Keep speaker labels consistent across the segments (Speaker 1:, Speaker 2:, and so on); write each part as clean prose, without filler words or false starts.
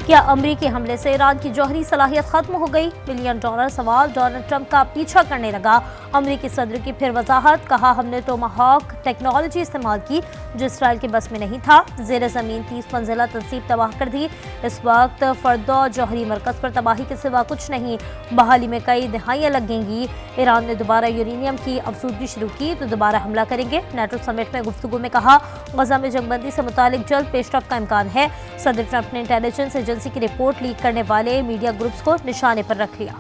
Speaker 1: क्या अमरीकी हमले से ईरान की जौहरी सलाहियत खत्म हो गई? $1 बिलियन सवाल डोनाल्ड ट्रंप का पीछा करने लगा। अमरीकी सदर की फिर वजाहत, कहा हमने टोमाहॉक टेक्नोलॉजी इस्तेमाल की जो इसराइल के बस में नहीं था। जेर जमीन 30 मंजिला तंसीब तबाह कर दी। इस वक्त फर्दो जौहरी मरकज पर तबाही के सिवा कुछ नहीं। बहाली में कई दहाइयां लगेंगी। ईरान ने दोबारा यूरेनियम की अफसूदगी शुरू की तो दोबारा हमला करेंगे। नेटो समिट में गुफ्तगू में कहा गजा में जंगबंदी से मुतालिक जल्द पेशरफ का इम्कान है। सदर ट्रंप ने इंटेलिजेंस एजेंसी की रिपोर्ट लीक करने वाले मीडिया ग्रुप्स को निशाने पर रख लिया।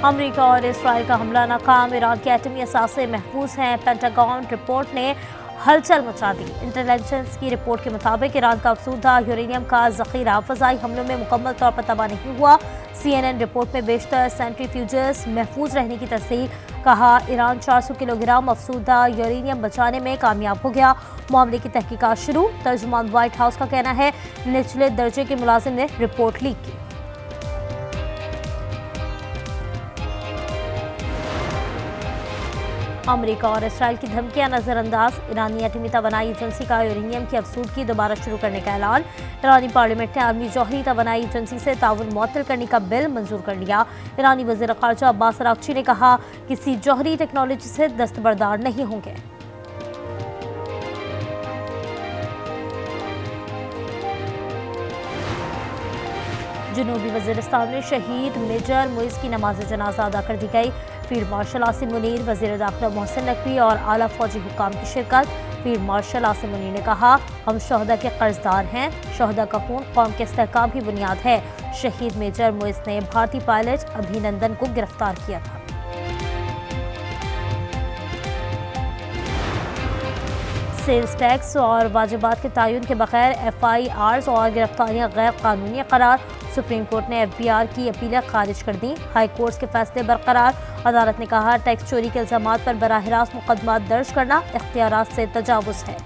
Speaker 1: अमेरिका और इसराइल का हमला नाकाम, ईरान के एटमी असासे महफूज हैं। पेंटागन रिपोर्ट ने हलचल मचा दी। इंटेलिजेंस की रिपोर्ट के मुताबिक ईरान का अफसूदा यूरेनियम का जखीरा फजाई हमलों में मुकम्मल तौर पर तबाह नहीं हुआ। CNN रिपोर्ट में बेशतर सेंट्रीफ्यूजेस महफूज रहने की तस्दीक, कहा ईरान 400 किलोग्राम अफसूदा यूरेनियम बचाने में कामयाब हो गया। मामले की तहकीकात शुरू। तर्जुमान व्हाइट हाउस का कहना है निचले दर्जे के मुलाजिम ने रिपोर्ट लीक की। अमेरिका और इसराइल की धमकियां नजरअंदाज, ईरानी एटमी तवानाई एजेंसी का यूरेनियम की अफसूदगी दोबारा शुरू करने का ऐलान। ईरानी पार्लियामेंट ने आलमी जौहरी तवानाई एजेंसी से ताउन मुअत्तल करने का बिल मंजूर कर लिया। ईरानी वज़ीर ख़ारजा अब्बास अराग़ची ने कहा किसी जौहरी टेक्नोलॉजी से दस्तबरदार नहीं होंगे। जनूबी वज़ीरिस्तान में शहीद मेजर मुइज़ की नमाज जनाजा अदा कर दी गई। फील्ड मार्शल आसिम मुनीर, वज़ीर दाखिला मोहसिन नकवी और आला फौजी हुक्काम की शिरकत। फील्ड मार्शल आसिम मुनीर ने कहा हम शहदा के कर्जदार हैं। शहदा का खून कौम के इस्तेहकाम की बुनियाद है। शहीद मेजर मुइज़ ने भारतीय पायलट अभिनंदन को गिरफ्तार किया था। सेल्स टैक्स और वाजिबात के तयन के बगैर FIRs और गिरफ्तारियां गैर कानूनी करार। सुप्रीम कोर्ट ने FBR की अपीलें खारिज कर दी। हाई कोर्ट के फैसले बरकरार। अदालत ने कहा टैक्स चोरी के इल्जामात पर बराह रास्त मुकदमा दर्ज करना इख्तियारात से तजावुज़ है।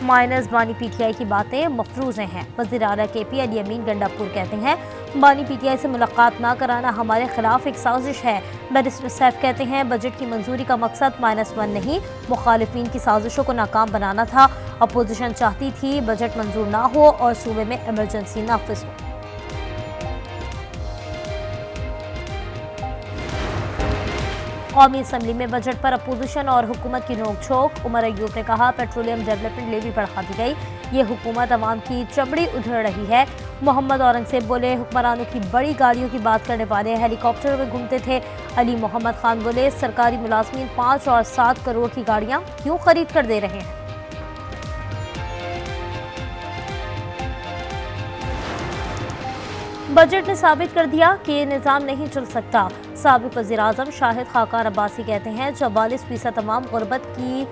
Speaker 1: माइनस बानी PTI की बातें मफरूज़ हैं। वज़ीर आला KP अली अमीन गंडापुर कहते हैं बानी PTI से मुलाकात ना कराना हमारे खिलाफ एक साजिश है। बैरिस्टर सैफ कहते हैं बजट की मंजूरी का मकसद -1 नहीं, मुखालिफिन की साजिशों को नाकाम बनाना था। अपोजिशन चाहती थी बजट मंजूर ना हो और सूबे में इमरजेंसी नाफिज हो। कौमी असम्बली में बजट पर अपोजिशन और हुकूमत की नोक-झोंक। उमर अयूब ने कहा पेट्रोलियम डेवलपमेंट लेवी बढ़ा दी गई। ये हुकूमत अवाम की चमड़ी उधड़ रही है। मोहम्मद औरंगजेब बोले हुक्मरानों की बड़ी गाड़ियों की बात करने वाले हेलीकॉप्टर में घूमते थे। अली मोहम्मद खान बोले सरकारी मुलाजमीन 5 और 7 करोड़ की गाड़ियां क्यों खरीद कर दे रहे हैं। बजट ने साबित कर दिया कि ये निज़ाम नहीं चल सकता। साबिक वज़ीर-ए-आज़म शाहिद खाकान अब्बासी कहते हैं 44% तमाम गुर्बत की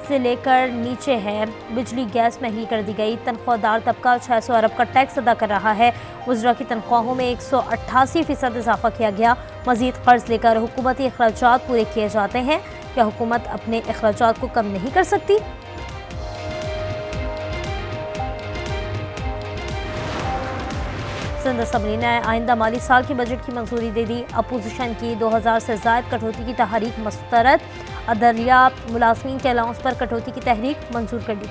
Speaker 1: से लेकर नीचे है। बिजली गैस महंगी कर दी गई। तनख्वाहदार तबका 600 अरब का टैक्स अदा कर रहा है। वज़रा की तनख्वाहों में 188% इजाफा किया गया। मज़ीद कर्ज लेकर हुकूमती अखराजात पूरे किए जाते हैं। क्या हुकूमत अपने अखराजात को कम नहीं कर सकती? सिंध असम्बली ने आइंदा माली साल की बजट की मंजूरी दे दी। अपोजिशन की 2000 से ज़ायद कटौती की तहरीक मुस्तरद। अदलिया मुलाजमीन के अलाउंस पर कटौती की तहरीक मंजूर कर दी।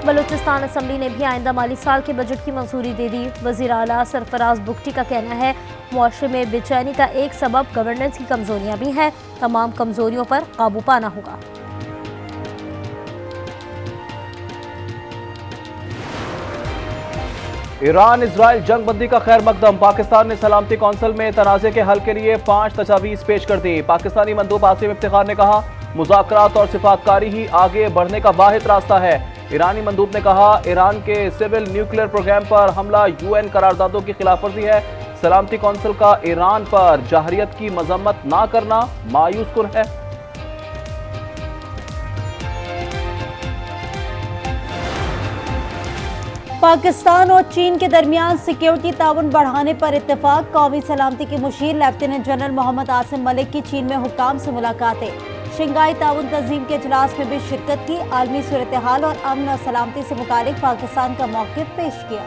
Speaker 1: बलूचिस्तान असम्बली ने भी आइंदा माली साल के बजट की मंजूरी दे दी। वज़ीर आला सरफराज बुगटी का कहना है मुआशरे में बेचैनी का एक सबब गवर्नेंस की कमजोरियां भी हैं। तमाम कमजोरियों पर काबू पाना होगा।
Speaker 2: ईरान इजराइल जंग बंदी का खैर मकदम। पाकिस्तान ने सलामती कौंसिल में तनाज़े के हल के लिए 5 तजावीज़ पेश कर दी। पाकिस्तानी मंदूब आसिम इफ्तिखार ने कहा मुज़ाकरात और सिफातकारी ही आगे बढ़ने का वाहिद रास्ता है। ईरानी मंदूब ने कहा ईरान के सिविल न्यूक्लियर प्रोग्राम पर हमला UN करारदादों की खिलाफवर्जी है। सलामती कौंसिल का ईरान पर जहरियत की मजम्मत ना करना मायूस कुन है।
Speaker 3: पाकिस्तान और चीन के दरमियान सिक्योरिटी ताउन बढ़ाने पर इत्तेफाक। कौमी सलामती के मुशीर लेफ्टिनेंट जनरल मोहम्मद आसिम मलिक की चीन में हुक्काम से मुलाकातें। शंघाई ताउन तंजीम के इजलास में भी शिरकत की। आलमी सूरत हाल और अमन और सलामती से मुतालिक पाकिस्तान का मौक़िफ़ पेश किया।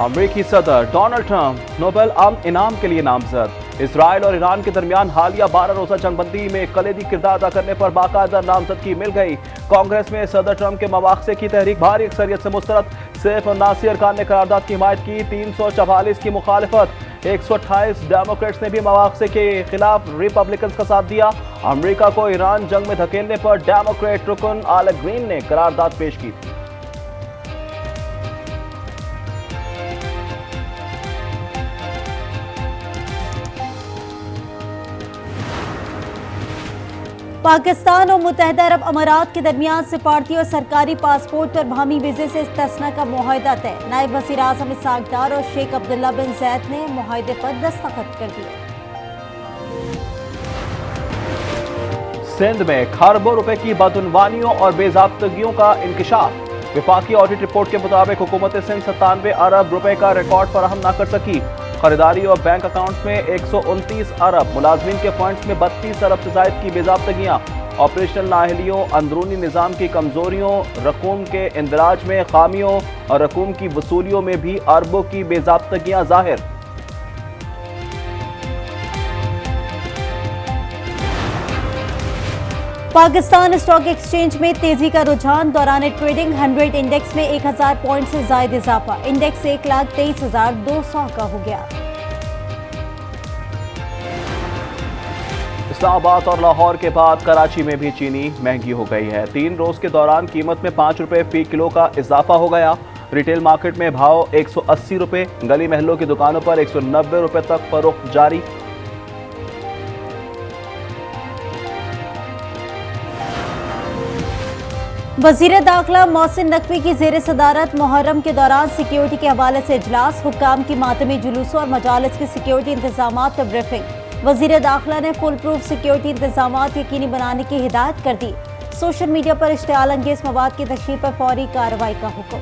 Speaker 2: अमेरिकी सदर डोनाल्ड ट्रंप नोबेल अमन इनाम के लिए नामजद। इसराइल और ईरान के दरमियान हालिया 12 रोजा जंगबंदी में कलीदी किरदार अदा करने पर बाकायदा नामजदगी मिल गई। कांग्रेस में सदर ट्रंप के मवाक़से की तहरीक भारी अक्सरियत से मुस्तरद। सैफ और नासिर खान ने करारदाद की हिमायत की, 344 की मुखालिफत। 128 डेमोक्रेट्स ने भी मवाक़से के खिलाफ रिपब्लिकन का साथ दिया। अमेरिका को ईरान जंग में धकेलने पर डेमोक्रेट रुकन आल ग्रीन ने करारदाद पेश की।
Speaker 3: पाकिस्तान और मुत्तहिदा अरब अमारात के दरमियान सिफारती और सरकारी पासपोर्ट पर बाहमी वीज़े से इस्तिस्ना का मुआहदा तय। नायब वज़ीर आज़म इसहाक डार और शेख अब्दुल्ला बिन ज़ैद ने मुआहदे पर दस्तखत कर दिए।
Speaker 2: सिंध में खरबों रुपए की बदउनवानियों और बेज़ाब्तगियों का इंकशाफ। विफाकी ऑडिट रिपोर्ट के मुताबिक हुकूमत सिंध 97 अरब रुपए का रिकॉर्ड फराहम न कर सकी। खरीदारी और बैंक अकाउंट्स में 129 अरब, मुलाजमीन के फंड्स में 32 अरब से ज़ायद की बेज़ाब्तगियाँ। ऑपरेशनल नाअहलियों, अंदरूनी निज़ाम की कमज़ोरियों, रकूम के इंदराज में खामियों और रकूम की वसूलियों में भी अरबों की बेज़ाब्तगियाँ ज़ाहिर।
Speaker 3: पाकिस्तान स्टॉक एक्सचेंज में तेजी का रुझान। दौरान ट्रेडिंग 100 इंडेक्स में 1000 पॉइंट से ज्यादा इजाफा। इंडेक्स 1,23,200 का हो गया।
Speaker 2: इस्लामाबाद और लाहौर के बाद कराची में भी चीनी महंगी हो गई है। 3 रोज के दौरान कीमत में 5 रुपए फी किलो का इजाफा हो गया। रिटेल मार्केट में भाव 180 रुपए, गली महलों की दुकानों पर 190 रुपए तक फरोख्त जारी।
Speaker 3: वज़ीर दाखिला मोहसिन नकवी की ज़ेर सदारत मुहर्रम के दौरान सिक्योरिटी के हवाले से इजलास। हुक्काम की मातमी जुलूसों और मजालिस के सिक्योरिटी इंतजामात पर ब्रीफिंग। वज़ीर दाखिला ने फुल प्रूफ सिक्योरिटी इंतजामात यकीनी बनाने की हिदायत कर दी। सोशल मीडिया पर इश्तिआल अंगेज मवाद की तशहीर पर फौरी कार्रवाई का हुक्म।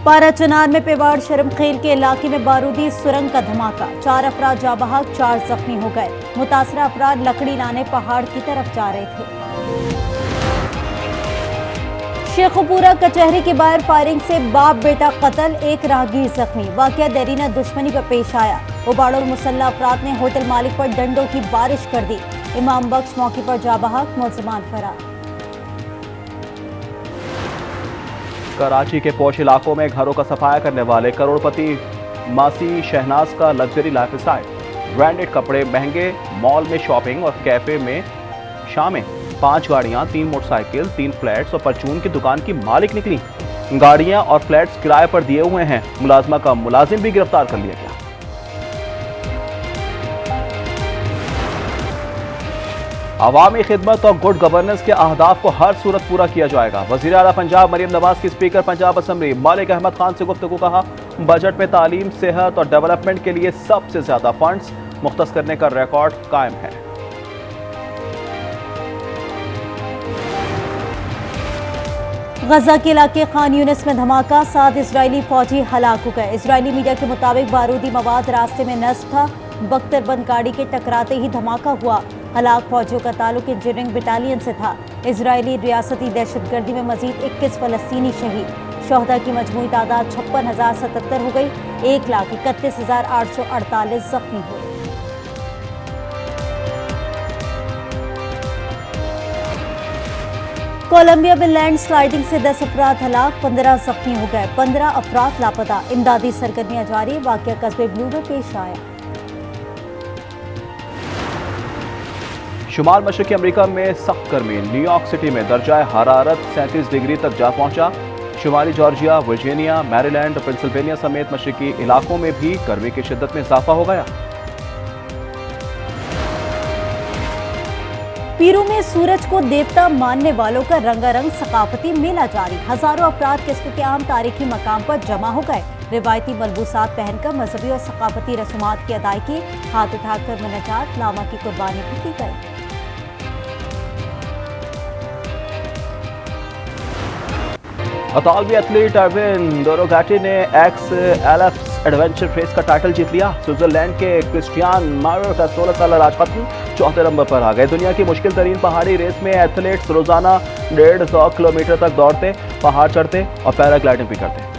Speaker 3: पारा चनार में पेवाड़ शर्मखेल के इलाके में बारूदी सुरंग का धमाका। 4 अफराद जाँ बहक, 4 जख्मी हो गए। मुतासरा अफराद लकड़ी लाने पहाड़ की तरफ जा रहे थे। शेखुपुरा कचहरी के बाहर फायरिंग से बाप बेटा कत्ल, 1 राहगीर जख्मी। वाकया देरीना दुश्मनी पर पेश आया। उबाड़ों मुसल्लह अफराद ने होटल मालिक पर डंडों की बारिश कर दी। इमाम बख्श मौके पर जाँ बहक, मुलजिमान फरार।
Speaker 2: कराची के पोश इलाकों में घरों का सफाया करने वाले करोड़पति मासी शहनाज का लग्जरी लाइफस्टाइल। ब्रांडेड कपड़े महंगे, मॉल में शॉपिंग और कैफे में शामें। 5 गाड़ियां, 3 मोटरसाइकिल, 3 फ्लैट्स और परचून की दुकान की मालिक निकली। गाड़ियां और फ्लैट्स किराए पर दिए हुए हैं। मुलाजमा का मुलाजिम भी गिरफ्तार कर लिया गया। अवामी खिदमत और गुड गवर्नेंस के अहदाफ को हर सूरत पूरा किया जाएगा। वज़ीर आला पंजाब मरियम नवाज की स्पीकर पंजाब असम्बली मालिक अहमद खान से गुफ्तगू। कहा, बजट में तालीम, सेहत और डेवलपमेंट के लिए सबसे ज्यादा फंड्स मुख्तस करने का रिकॉर्ड कायम है।
Speaker 3: गजा के इलाके खान यूनिस में धमाका, 7 इजरायली फौजी हलाक हो गए। इजरायली मीडिया के मुताबिक बारूदी मवाद रास्ते में नस्ब था। बख्तरबंद गाड़ी के टकराते ही धमाका हुआ। हलाक फौजियों का ताल्लुक इंजीनियरिंग बटालियन से था। इजरायली रियासती दहशतगर्दी में मजीद 21 फलस्तीनी शहीद। शोहदा की मजमूई तादाद 56,077 हो गई। 1,31,848 जख्मी हुए। कोलंबिया में लैंड स्लाइडिंग से 10 अफराद हलाक, 15 जख्मी हो गए। 15 अफराद लापता। इमदादी सरगर्मियां जारी। वाकया कस्बे ब्लू में पेश आया।
Speaker 2: शुमाल मशरक़ी अमेरिका में सख्त गर्मी। न्यूयॉर्क सिटी में दर्जा हरारत 37 डिग्री तक जा पहुंचा। शुमाली जॉर्जिया, वर्जीनिया, मैरीलैंड और पेंसिल्वेनिया समेत मशरक़ी इलाकों में भी गर्मी की शिद्दत में इजाफा हो गया।
Speaker 3: पीरू में सूरज को देवता मानने वालों का रंगारंग सकाफती मेला जारी। हजारों अफराद किस्म के आम तारीखी मकाम पर जमा हो गए। रिवायती मलबूसात पहनकर मजहबी और सकाफती रसूमात की अदायगी, हाथ उठाकर मुनाजात, लामा की कुर्बानी भी की गई।
Speaker 2: अतालवी एथलीट अरविंद दोरोगाटी ने XLF एडवेंचर रेस का टाइटल जीत लिया। स्विट्जरलैंड के क्रिस्टियान मायर का 16 साल राज खत्म। चौथे नंबर पर आ गए। दुनिया की मुश्किल तरीन पहाड़ी रेस में एथलीट्स रोजाना 150 किलोमीटर तक दौड़ते, पहाड़ चढ़ते और पैराग्लाइडिंग भी करते।